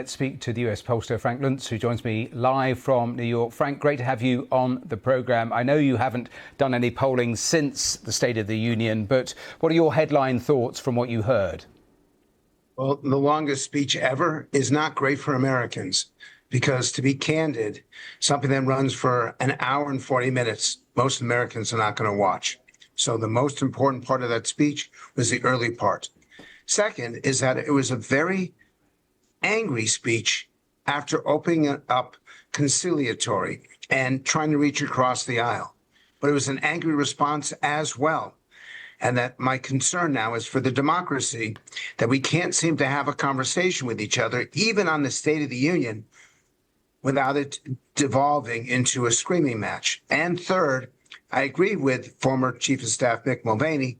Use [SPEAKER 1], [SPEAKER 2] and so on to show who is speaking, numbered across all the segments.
[SPEAKER 1] Let's speak to the US pollster Frank Luntz, who joins me live from New York. Frank, great to have you on the programme. I know you haven't done any polling since the State of the Union, but what are your headline thoughts from what you heard?
[SPEAKER 2] Well, the longest speech ever is not great for Americans because, to be candid, something that runs for an hour and 40 minutes, most Americans are not going to watch. So the most important part of that speech was the early part. Second is that it was a very angry speech after opening it up conciliatory and trying to reach across the aisle. But it was an angry response as well. And that my concern now is for the democracy, that we can't seem to have a conversation with each other, even on the State of the Union, without it devolving into a screaming match. And third, I agree with former Chief of Staff Mick Mulvaney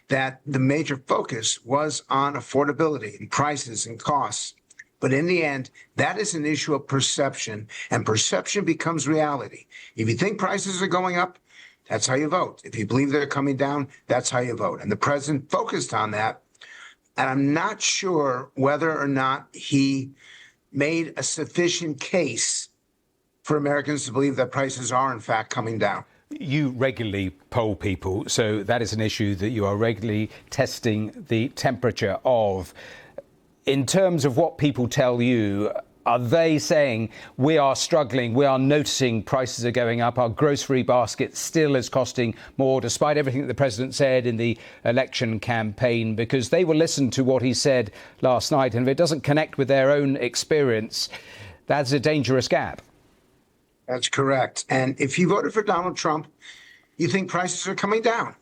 [SPEAKER 2] that the major focus was on affordability and prices and costs. But in the end, that is an issue of perception, and perception becomes reality. If you think prices are going up, that's how you vote. If you believe they're coming down, that's how you vote. And the president focused on that. And I'm not sure whether or not he made a sufficient case for Americans to believe that prices are, in fact, coming down.
[SPEAKER 1] You regularly poll people, so that is an issue that you are regularly testing the temperature of. In terms of what people tell you, are they saying we are struggling, we are noticing prices are going up, our grocery basket still is costing more, despite everything that the president said in the election campaign? Because they will listen to what he said last night, and if it doesn't connect with their own experience, that's a dangerous gap.
[SPEAKER 2] That's correct. And if you voted for Donald Trump, you think prices are coming down.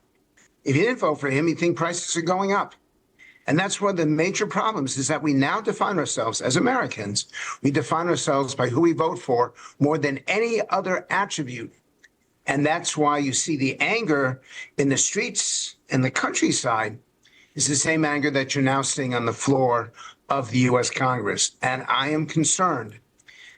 [SPEAKER 2] If you didn't vote for him, you think prices are going up. And that's one of the major problems, is that we now define ourselves as Americans. We define ourselves by who we vote for more than any other attribute. And that's why you see the anger in the streets and the countryside is the same anger that you're now seeing on the floor of the U.S. Congress. And I am concerned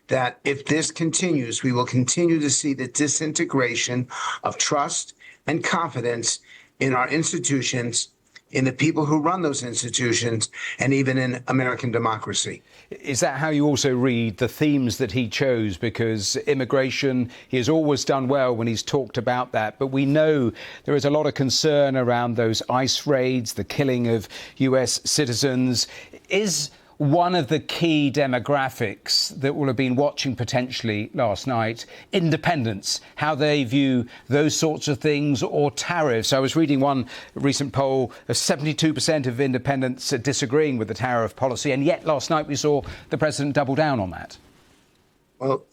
[SPEAKER 2] that if this continues, we will continue to see the disintegration of trust and confidence in our institutions, in the people who run those institutions, and even in American democracy.
[SPEAKER 1] Is that how you also read the themes that he chose? Because immigration, he has always done well when he's talked about that. But we know there is a lot of concern around those ICE raids, the killing of US citizens. Is one of the key demographics that will have been watching potentially last night independents, how they view those sorts of things, or tariffs? I was reading one recent poll of 72% of independents disagreeing with the tariff policy, and yet last night we saw the president double down on that.
[SPEAKER 2] Well,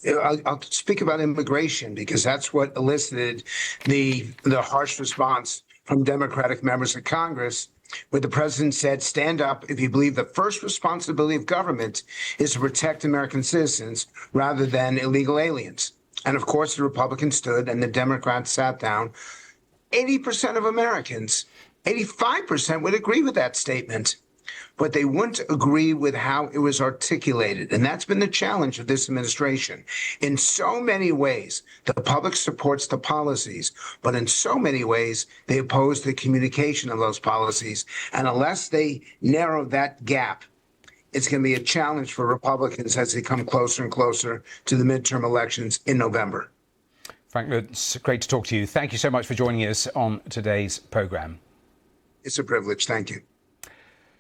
[SPEAKER 2] I'll speak about immigration because that's what elicited the harsh response from Democratic members of Congress, where the president said, stand up if you believe the first responsibility of government is to protect American citizens rather than illegal aliens. And of course, the Republicans stood and the Democrats sat down. 80% of Americans, 85% would agree with that statement, but they wouldn't agree with how it was articulated. And that's been the challenge of this administration. In so many ways, the public supports the policies, but in so many ways, they oppose the communication of those policies. And unless they narrow that gap, it's going to be a challenge for Republicans as they come closer and closer to the midterm elections in November.
[SPEAKER 1] Frank Luntz, great to talk to you. Thank you so much for joining us on today's programme.
[SPEAKER 2] It's a privilege. Thank you.